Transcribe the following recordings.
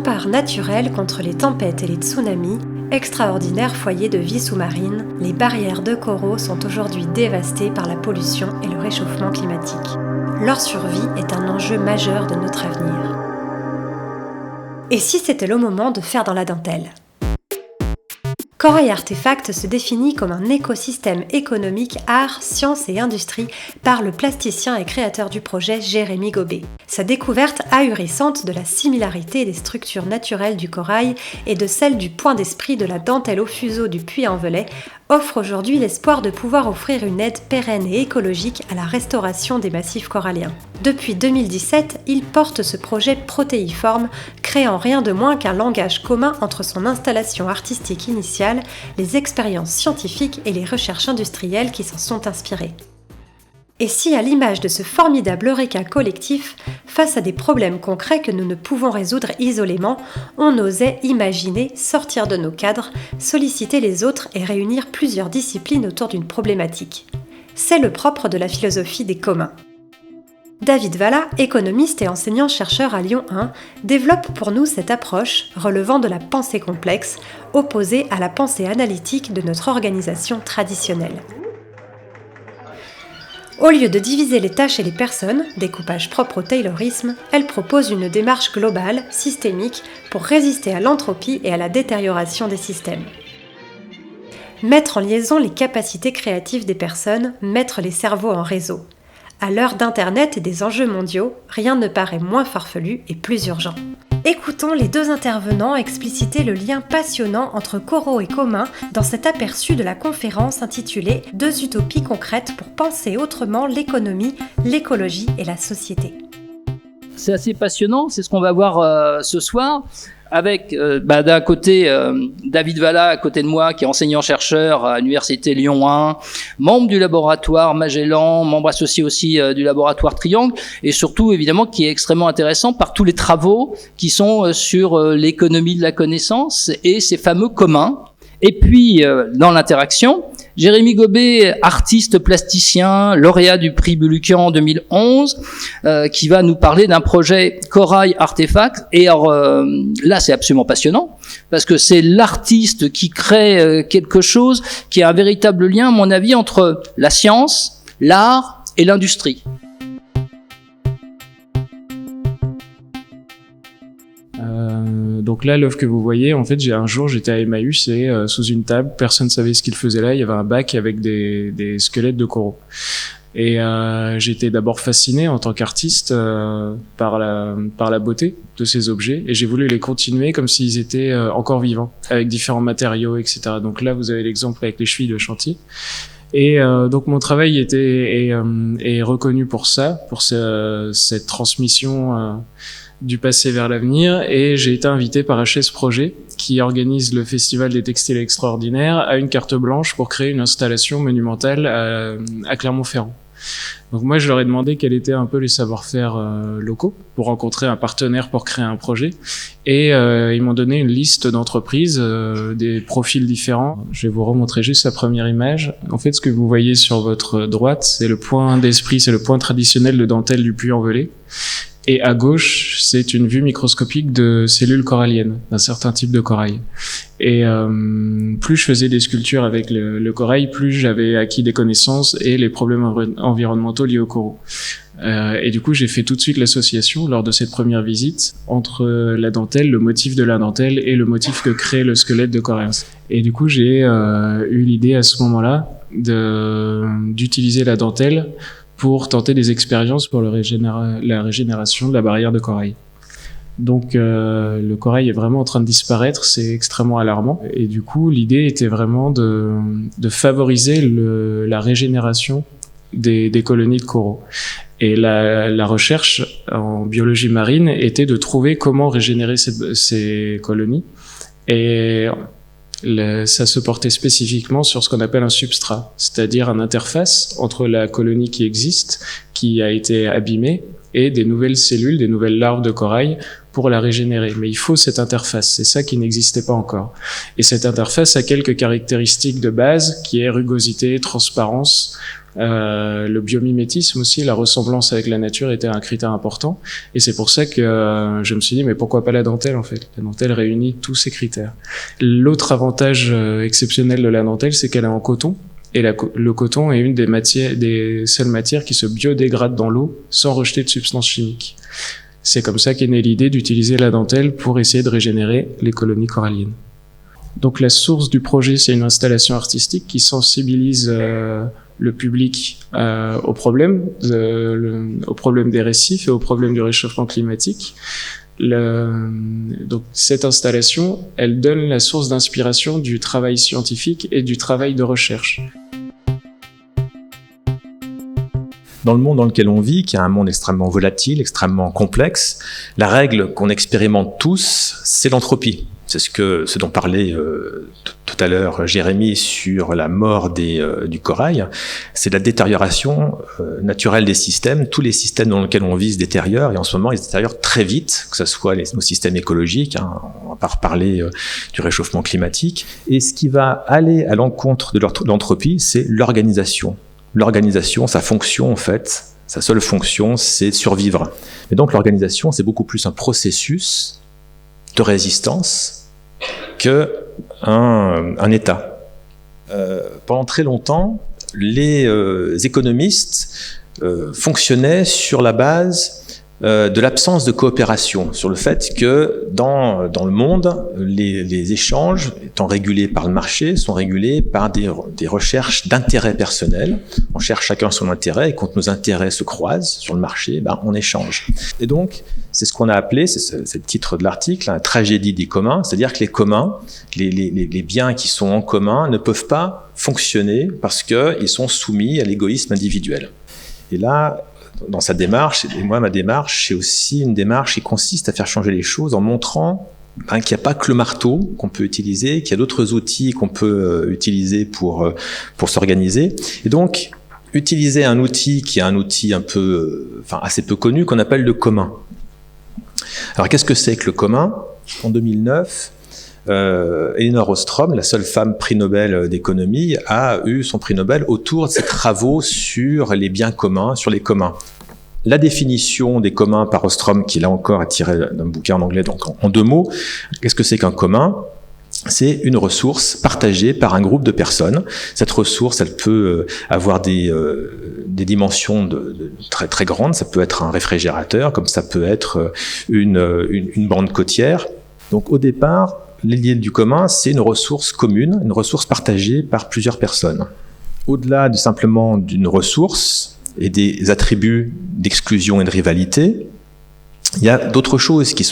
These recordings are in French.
rempart naturel contre les tempêtes et les tsunamis, extraordinaire foyer de vie sous-marine, les barrières de coraux sont aujourd'hui dévastées par la pollution et le réchauffement climatique. Leur survie est un enjeu majeur de notre avenir. Et si c'était le moment de faire dans la dentelle ? Corail Artefact se définit comme un écosystème économique, art, sciences et industrie par le plasticien et créateur du projet Jérémy Gobet. Sa découverte ahurissante de la similarité des structures naturelles du corail et de celle du point d'esprit de la dentelle au fuseau du Puy-en-Velay offre aujourd'hui l'espoir de pouvoir offrir une aide pérenne et écologique à la restauration des massifs coralliens. Depuis 2017, il porte ce projet protéiforme, créant rien de moins qu'un langage commun entre son installation artistique initiale, les expériences scientifiques et les recherches industrielles qui s'en sont inspirées. Et si, à l'image de ce formidable eureka collectif, face à des problèmes concrets que nous ne pouvons résoudre isolément, on osait imaginer sortir de nos cadres, solliciter les autres et réunir plusieurs disciplines autour d'une problématique. C'est le propre de la philosophie des communs. David Valla, économiste et enseignant-chercheur à Lyon 1, développe pour nous cette approche relevant de la pensée complexe, opposée à la pensée analytique de notre organisation traditionnelle. Au lieu de diviser les tâches et les personnes, découpage propre au taylorisme, elle propose une démarche globale, systémique, pour résister à l'entropie et à la détérioration des systèmes. Mettre en liaison les capacités créatives des personnes, mettre les cerveaux en réseau. À l'heure d'Internet et des enjeux mondiaux, rien ne paraît moins farfelu et plus urgent. Écoutons les deux intervenants expliciter le lien passionnant entre coraux et communs dans cet aperçu de la conférence intitulée « Deux utopies concrètes pour penser autrement l'économie, l'écologie et la société ». C'est assez passionnant, c'est ce qu'on va voir ce soir. Avec d'un côté David Valla à côté de moi qui est enseignant-chercheur à l'université Lyon 1, membre du laboratoire Magellan, membre associé aussi du laboratoire Triangle et surtout évidemment qui est extrêmement intéressant par tous les travaux qui sont sur l'économie de la connaissance et ces fameux communs. Et puis dans l'interaction, Jérémy Gobet, artiste plasticien, lauréat du prix Bulukian en 2011, qui va nous parler d'un projet Corail Artefact. Et alors, là, c'est absolument passionnant, parce que c'est l'artiste qui crée quelque chose qui a un véritable lien, à mon avis, entre la science, l'art et l'industrie. Donc là, l'œuvre que vous voyez, en fait, j'étais à Emmaüs et sous une table, personne ne savait ce qu'il faisait là. Il y avait un bac avec des squelettes de coraux. Et j'étais d'abord fasciné en tant qu'artiste par la beauté de ces objets, et j'ai voulu les continuer comme s'ils étaient encore vivants, avec différents matériaux, etc. Donc là, vous avez l'exemple avec les chevilles de chantier. Et donc mon travail est reconnu pour ça, pour cette transmission du passé vers l'avenir, et j'ai été invité par HS Projet, qui organise le Festival des Textiles Extraordinaires, à une carte blanche pour créer une installation monumentale à Clermont-Ferrand. Donc moi, je leur ai demandé quels étaient un peu les savoir-faire locaux pour rencontrer un partenaire pour créer un projet. Et ils m'ont donné une liste d'entreprises, des profils différents. Je vais vous remontrer juste la première image. En fait, ce que vous voyez sur votre droite, c'est le point d'esprit, c'est le point traditionnel de dentelle du Puy-en-Velay. Et à gauche, c'est une vue microscopique de cellules coralliennes, d'un certain type de corail. Et plus je faisais des sculptures avec le corail, plus j'avais acquis des connaissances et les problèmes environnementaux liés aux coraux. Et du coup, j'ai fait tout de suite l'association lors de cette première visite entre la dentelle, le motif de la dentelle et le motif que crée le squelette de corail. Et du coup, j'ai eu l'idée à ce moment-là d'utiliser la dentelle pour tenter des expériences pour la régénération de la barrière de corail. Donc le corail est vraiment en train de disparaître, c'est extrêmement alarmant. Et du coup, l'idée était vraiment de favoriser la régénération des colonies de coraux. Et la recherche en biologie marine était de trouver comment régénérer ces colonies. Et ça se portait spécifiquement sur ce qu'on appelle un substrat, c'est-à-dire une interface entre la colonie qui existe, qui a été abîmée, et des nouvelles cellules, des nouvelles larves de corail, pour la régénérer. Mais il faut cette interface, c'est ça qui n'existait pas encore. Et cette interface a quelques caractéristiques de base, qui est rugosité, transparence, le biomimétisme aussi, la ressemblance avec la nature était un critère important. Et c'est pour ça que je me suis dit, mais pourquoi pas la dentelle en fait? La dentelle réunit tous ces critères. L'autre avantage exceptionnel de la dentelle, c'est qu'elle est en coton. Et le coton est une des seules matières qui se biodégradent dans l'eau sans rejeter de substances chimiques. C'est comme ça qu'est née l'idée d'utiliser la dentelle pour essayer de régénérer les colonies coralliennes. Donc la source du projet, c'est une installation artistique qui sensibilise le public au problème des récifs et au problème du réchauffement climatique. Donc cette installation, elle donne la source d'inspiration du travail scientifique et du travail de recherche. Dans le monde dans lequel on vit, qui est un monde extrêmement volatile, extrêmement complexe, la règle qu'on expérimente tous, c'est l'entropie. C'est ce dont parlait tout à l'heure Jérémy sur la mort du corail. C'est la détérioration naturelle des systèmes. Tous les systèmes dans lesquels on vit se détériorent, et en ce moment ils se détériorent très vite, que ce soit nos systèmes écologiques, on va pas reparler du réchauffement climatique. Et ce qui va aller à l'encontre de l'entropie, c'est l'organisation. L'organisation, sa fonction en fait, sa seule fonction, c'est survivre. Et donc l'organisation, c'est beaucoup plus un processus de résistance que un État. Pendant très longtemps, les économistes fonctionnaient sur la base de l'absence de coopération, sur le fait que dans le monde, les échanges étant régulés par le marché sont régulés par des recherches d'intérêt personnel. On cherche chacun son intérêt, et quand nos intérêts se croisent sur le marché, on échange. Et donc, c'est ce qu'on a appelé, c'est le titre de l'article, la tragédie des communs, c'est-à-dire que les communs, les biens qui sont en commun ne peuvent pas fonctionner parce qu'ils sont soumis à l'égoïsme individuel. Et là, dans sa démarche, et moi ma démarche, c'est aussi une démarche qui consiste à faire changer les choses en montrant qu'il n'y a pas que le marteau qu'on peut utiliser, qu'il y a d'autres outils qu'on peut utiliser pour s'organiser. Et donc, utiliser un outil qui est un outil assez peu connu, qu'on appelle le commun. Alors qu'est-ce que c'est que le commun? En 2009, Elinor Ostrom, la seule femme prix Nobel d'économie, a eu son prix Nobel autour de ses travaux sur les biens communs, sur les communs. La définition des communs par Ostrom, qui là encore est tirée d'un bouquin en anglais, donc en 2 mots, qu'est-ce que c'est qu'un commun? C'est une ressource partagée par un groupe de personnes. Cette ressource, elle peut avoir des dimensions très très grandes. Ça peut être un réfrigérateur, comme ça peut être une bande côtière. Donc au départ, l'idée du commun, c'est une ressource commune, une ressource partagée par plusieurs personnes. Au-delà simplement d'une ressource et des attributs d'exclusion et de rivalité, il y a d'autres choses qui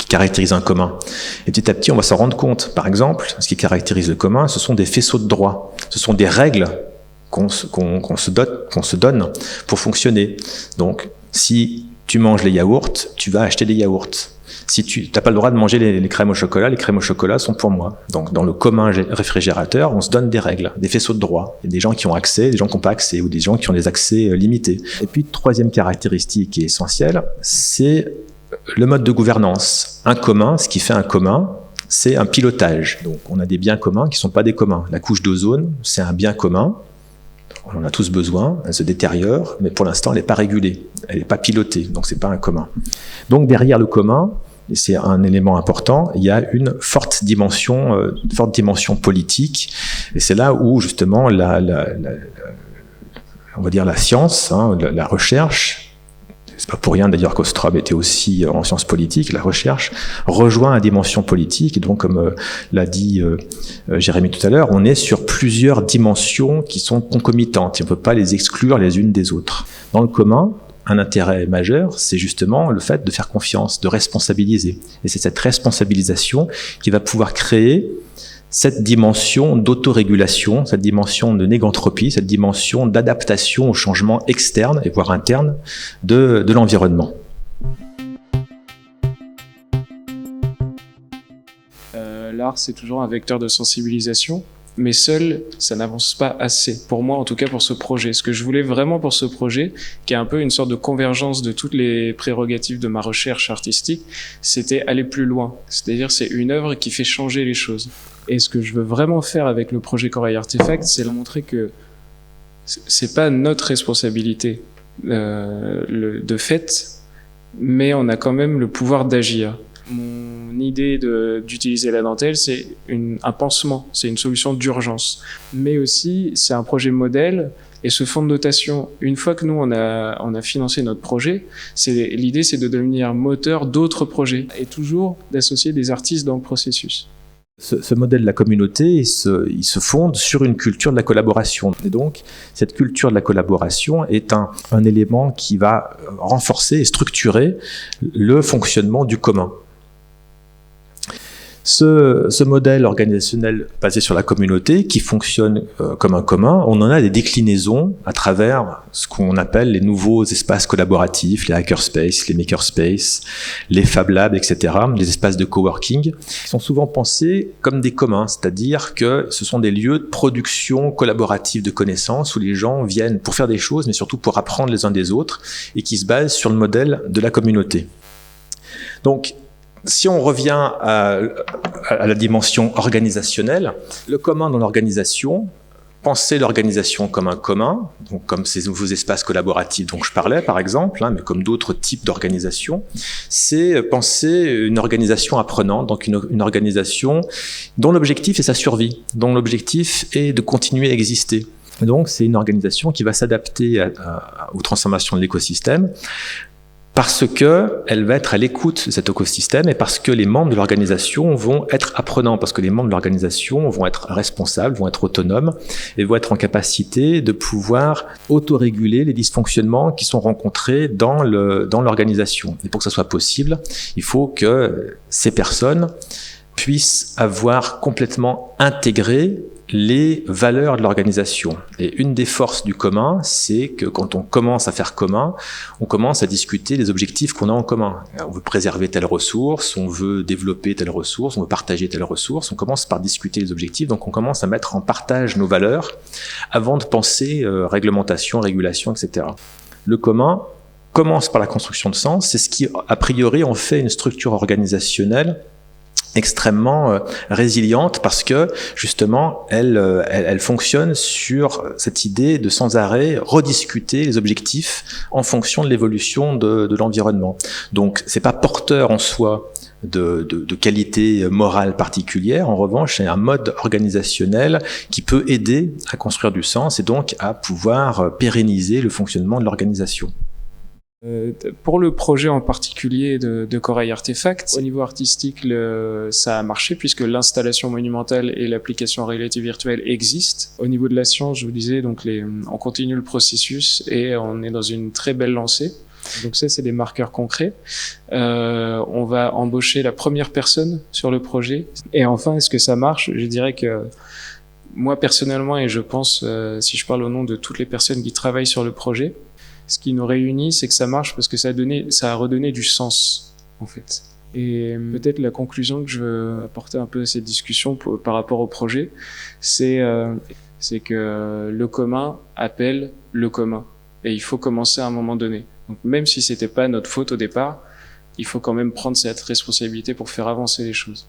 caractérisent un commun. Et petit à petit, on va s'en rendre compte. Par exemple, ce qui caractérise le commun, ce sont des faisceaux de droit. Ce sont des règles qu'on se donne pour fonctionner. Donc, si tu manges les yaourts, tu vas acheter des yaourts. Si tu n'as pas le droit de manger les crèmes au chocolat sont pour moi. Donc, dans le commun réfrigérateur, on se donne des règles, des faisceaux de droit. Il y a des gens qui ont accès, des gens qui n'ont pas accès, ou des gens qui ont des accès limités. Et puis, troisième caractéristique qui est essentielle, c'est le mode de gouvernance. Un commun, ce qui fait un commun, c'est un pilotage. Donc, on a des biens communs qui ne sont pas des communs. La couche d'ozone, c'est un bien commun. On en a tous besoin, elle se détériore, mais pour l'instant, elle n'est pas régulée, elle n'est pas pilotée, donc c'est pas un commun. Donc derrière le commun, et c'est un élément important, il y a une forte dimension politique, et c'est là où justement on va dire la science, la recherche, c'est pas pour rien d'ailleurs qu'Ostrom était aussi en sciences politiques, la recherche rejoint la dimension politique, et donc comme l'a dit Jérémy tout à l'heure, on est sur plusieurs dimensions qui sont concomitantes, et on ne peut pas les exclure les unes des autres. Dans le commun, un intérêt majeur, c'est justement le fait de faire confiance, de responsabiliser. Et c'est cette responsabilisation qui va pouvoir créer cette dimension d'autorégulation, cette dimension de négantropie, cette dimension d'adaptation aux changements externes et voire internes de l'environnement. L'art, c'est toujours un vecteur de sensibilisation. mais seul, ça n'avance pas assez. Pour moi, en tout cas pour ce projet. Ce que je voulais vraiment pour ce projet, qui est un peu une sorte de convergence de toutes les prérogatives de ma recherche artistique, c'était aller plus loin. C'est-à-dire, c'est une œuvre qui fait changer les choses. Et ce que je veux vraiment faire avec le projet Corail Artefact, c'est leur montrer que c'est pas notre responsabilité de fait, mais on a quand même le pouvoir d'agir. Mon idée d'utiliser la dentelle, c'est un pansement, c'est une solution d'urgence. Mais aussi, c'est un projet modèle, et ce fonds de dotation, une fois que nous, on a financé notre projet, l'idée, c'est de devenir moteur d'autres projets, et toujours d'associer des artistes dans le processus. Ce modèle de la communauté, il se fonde sur une culture de la collaboration. Et donc, cette culture de la collaboration est un élément qui va renforcer et structurer le fonctionnement du commun. Ce modèle organisationnel basé sur la communauté, qui fonctionne comme un commun, on en a des déclinaisons à travers ce qu'on appelle les nouveaux espaces collaboratifs, les hackerspaces, les makerspaces, les Fab Labs, etc., les espaces de coworking, qui sont souvent pensés comme des communs, c'est-à-dire que ce sont des lieux de production collaborative de connaissances où les gens viennent pour faire des choses, mais surtout pour apprendre les uns des autres, et qui se basent sur le modèle de la communauté. Donc, si on revient à la dimension organisationnelle, le commun dans l'organisation, penser l'organisation comme un commun, donc comme ces nouveaux espaces collaboratifs dont je parlais par exemple, mais comme d'autres types d'organisation, c'est penser une organisation apprenante, donc une organisation dont l'objectif est sa survie, dont l'objectif est de continuer à exister. Donc c'est une organisation qui va s'adapter aux transformations de l'écosystème, parce qu'elle va être à l'écoute de cet écosystème et parce que les membres de l'organisation vont être apprenants, parce que les membres de l'organisation vont être responsables, vont être autonomes et vont être en capacité de pouvoir autoréguler les dysfonctionnements qui sont rencontrés dans l'organisation. Et pour que ça soit possible, il faut que ces personnes puissent avoir complètement intégré les valeurs de l'organisation. Et une des forces du commun, c'est que quand on commence à faire commun, on commence à discuter des objectifs qu'on a en commun. On veut préserver telle ressource, on veut développer telle ressource, on veut partager telle ressource. On commence par discuter les objectifs, donc on commence à mettre en partage nos valeurs avant de penser réglementation, régulation, etc. Le commun commence par la construction de sens. C'est ce qui, a priori, en fait une structure organisationnelle extrêmement résiliente parce que justement elle fonctionne sur cette idée de sans arrêt rediscuter les objectifs en fonction de l'évolution de l'environnement. Donc c'est pas porteur en soi de qualité morale particulière. En revanche, c'est un mode organisationnel qui peut aider à construire du sens et donc à pouvoir pérenniser le fonctionnement de l'organisation. Pour le projet en particulier de Corail Artefact, au niveau artistique, ça a marché puisque l'installation monumentale et l'application en réalité virtuelle existent. Au niveau de la science, je vous disais, donc on continue le processus et on est dans une très belle lancée. Donc ça, c'est des marqueurs concrets. On va embaucher la première personne sur le projet. Et enfin, est-ce que ça marche? Je dirais que moi, personnellement, et je pense, si je parle au nom de toutes les personnes qui travaillent sur le projet, ce qui nous réunit, c'est que ça marche parce que ça a redonné du sens, en fait. Et peut-être la conclusion que je veux apporter un peu à cette discussion par rapport au projet, c'est que le commun appelle le commun. Et il faut commencer à un moment donné. Donc même si c'était pas notre faute au départ, il faut quand même prendre cette responsabilité pour faire avancer les choses.